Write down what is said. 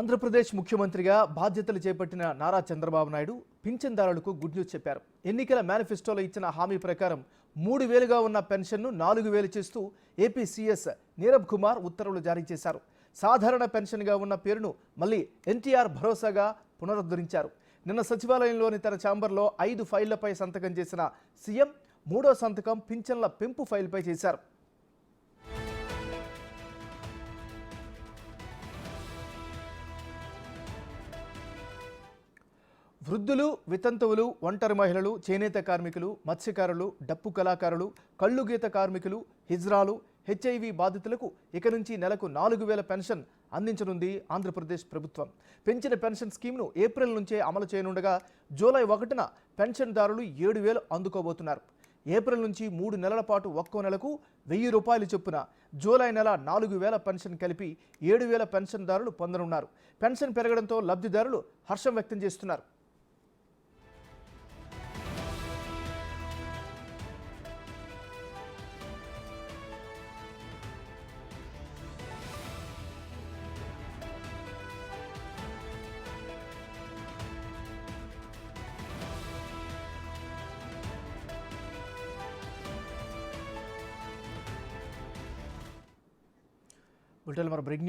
ఆంధ్రప్రదేశ్ ముఖ్యమంత్రిగా బాధ్యతలు చేపట్టిన నారా చంద్రబాబు నాయుడు పింఛన్దారులకు గుడ్ న్యూస్ చెప్పారు. ఎన్నికల మేనిఫెస్టోలో ఇచ్చిన హామీ ప్రకారం 3,000గా ఉన్న పెన్షన్ను 4,000 చేస్తూ ఏపీ సీఎస్ నీరబ్ కుమార్ ఉత్తర్వులు జారీ చేశారు. సాధారణ పెన్షన్గా ఉన్న పేరును మళ్ళీ ఎన్టీఆర్ భరోసాగా పునరుద్ధరించారు. నిన్న సచివాలయంలోని తన ఛాంబర్లో 5 ఫైళ్లపై సంతకం చేసిన సీఎం 3వ సంతకం పింఛన్ల పెంపు ఫైల్పై చేశారు. వృద్ధులు, వితంతువులు, ఒంటరి మహిళలు, చేనేత కార్మికులు, మత్స్యకారులు, డప్పు కళాకారులు, కళ్ళుగీత కార్మికులు, హిజ్రాలు, హెచ్ఐవి బాధితులకు ఇక నుంచి నెలకు 4,000 పెన్షన్ అందించనుంది ఆంధ్రప్రదేశ్ ప్రభుత్వం. పెంచిన పెన్షన్ స్కీమ్ను ఏప్రిల్ నుంచే అమలు చేయనుండగా జూలై 1న పెన్షన్దారులు 7,000 అందుకోబోతున్నారు. ఏప్రిల్ నుంచి 3 నెలల పాటు ఒక్కో నెలకు 1,000 రూపాయలు చొప్పున జూలై నెల 4,000 పెన్షన్ కలిపి 7,000 పెన్షన్దారులు పొందనున్నారు. పెన్షన్ పెరగడంతో లబ్ధిదారులు హర్షం వ్యక్తం చేస్తున్నారు. Breaking news